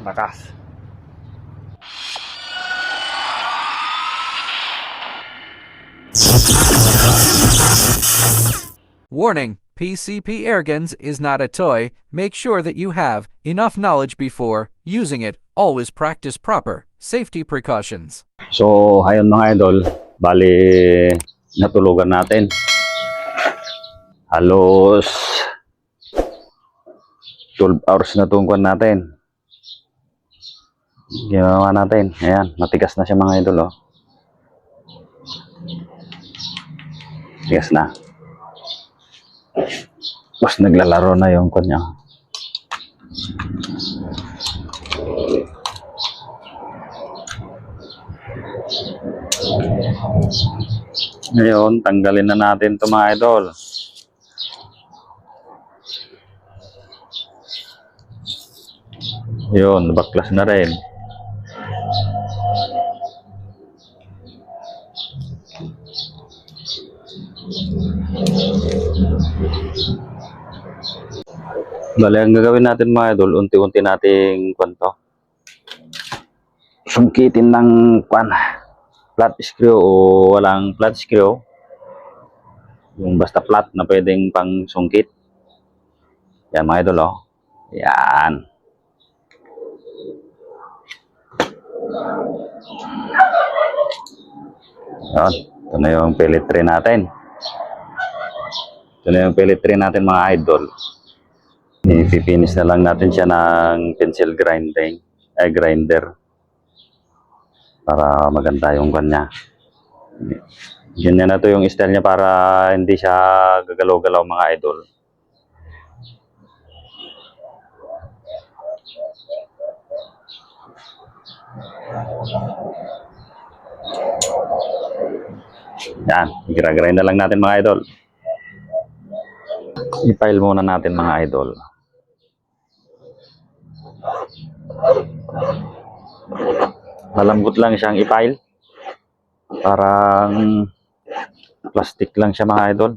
Lakas. Warning: PCP Airguns is not a toy. Make sure that you have enough knowledge before using it. Always practice proper safety precautions. So, ayun mga idol, bali natulugan natin. Halos 12 hours na tungkol natin. Ginawa natin. Ayan, matigas na siya mga idol, oh. Tigas na. Tapos naglalaro na yung kanya. Ngayon, tanggalin na natin ito mga idol. Yun, baklas na rin. Bale, ang gagawin natin mga idol, unti-unti nating kwento. Sungkitin ng flat screw o walang flat screw. Yung basta flat na pwedeng pang sungkit. Yan mga idol, oh. Yan. Yan. Ito na yung pellet tray natin. Ito na yung pellet tray natin mga idol. I-finish na lang natin siya ng pencil grinder para maganda yung kanya. Ganyan na to yung style niya para hindi siya gagalaw-galaw mga idol. Yan, i-grind na lang natin mga idol. I-file muna natin mga idol. Malambot lang siyang i-file. Parang plastic lang siya mga idol.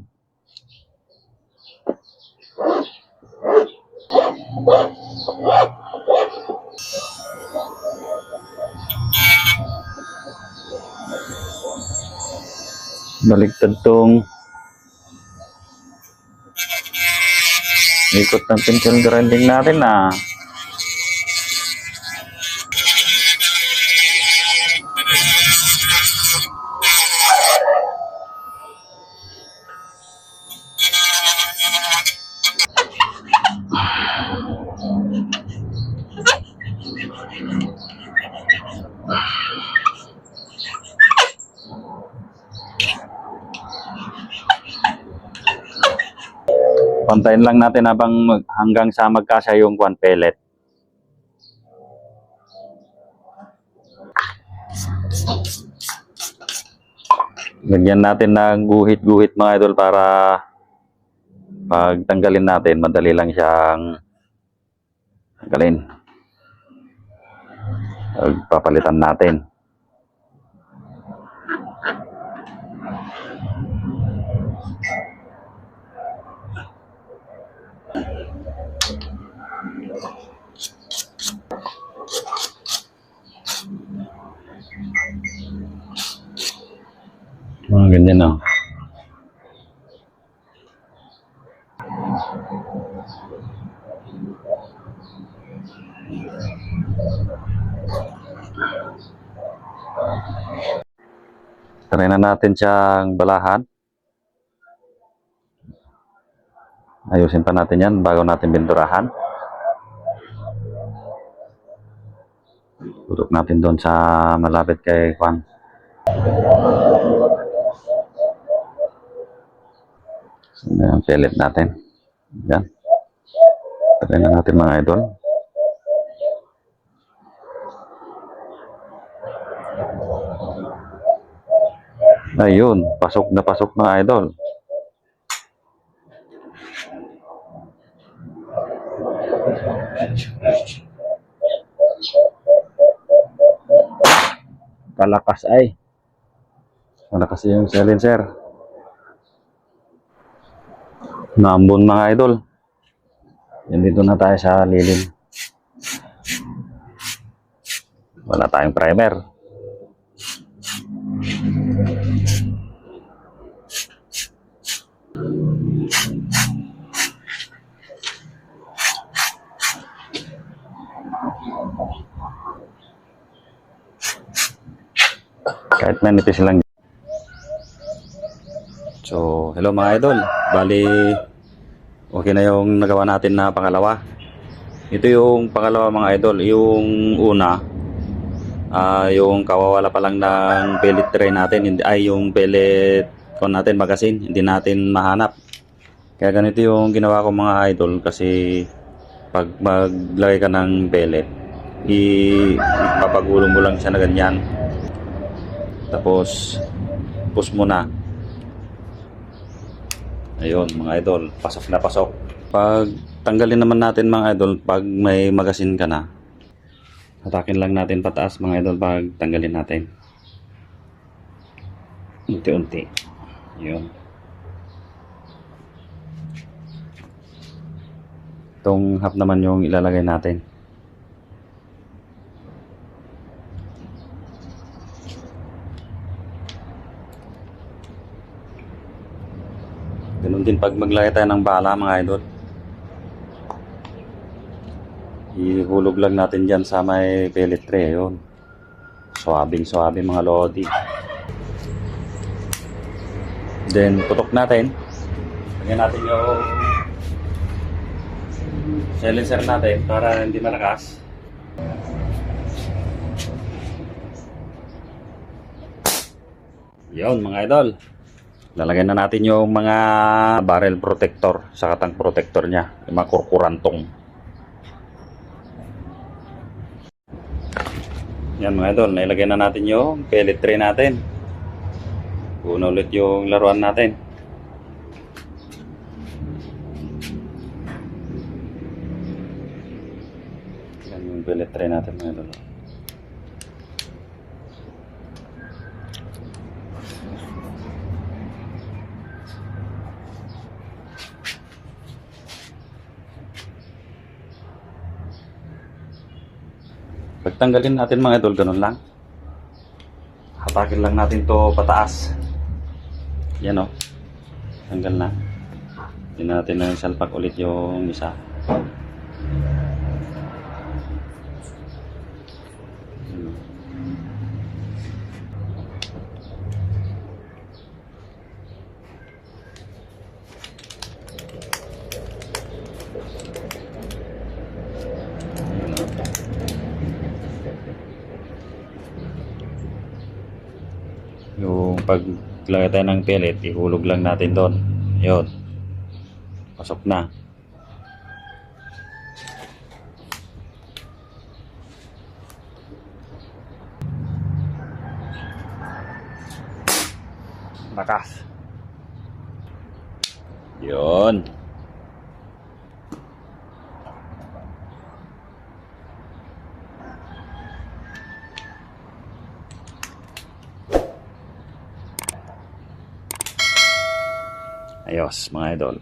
Baligtad tong ikot ng pencil grinding natin na. Pantayin lang natin hanggang sa magkasya yung pellet. Lagyan natin ng guhit-guhit mga idol para pag tanggalin natin, madali lang siyang tanggalin. Papalitan natin. Ganyan na. Try na natin siyang balahan. Ayusin pa natin yan bago natin binturahan. Tutok natin doon sa malapit kay Juan. So, yung pellet natin. Yan. Try na natin mga idol. Ayun, pasok na mga idol. Palakas ay. Malakas yung silencer. Naambon mga idol. Yan, dito na tayo sa lilim. Wala tayong primer. Kahit manipis lang. So, hello mga idol. Bali, okay na yung nagawa natin na pangalawa. Ito yung pangalawa mga idol. Yung una, yung kawawala pa lang ng pellet tray natin, ay yung pellet kon natin magazine, hindi natin mahanap. Kaya ganito yung ginawa ko mga idol, kasi pag maglagay ka ng pellet, ipapagulong mo lang siya na ganyan. Tapos push mo na. Ayun mga idol, pasok na pasok. Pag tanggalin naman natin mga idol, pag may magazine ka na, hatakin lang natin pataas mga idol pag tanggalin natin. Unti-unti. Yun. Itong half naman yung ilalagay natin. Ganun din pag maglagay tayo ng bala mga idol. Ihulog lang natin dyan sa may pellet tray. Ayun. Swabing mga lodi. Then putok natin. Lagyan natin yung silencer natin para hindi malakas. Yun mga idol. Lalagyan na natin yung mga barrel protector sa katang protector niya, yung mga kurkurantong. Yan mga idol, nailagay na natin yung pellet tray natin. Una ulit yung laruan natin. Yan yung pellet tray natin mga idol. Pagtanggalin natin mga idol, ganun lang. Hatakin lang natin to pataas. Yan o. Tanggal na. Hindi natin na salpak ulit yung isa. Yung paglagay tayo ng pellet, ihulog lang natin doon. Yun. Pasok na. Lakas. Yun. Ayos mga idol.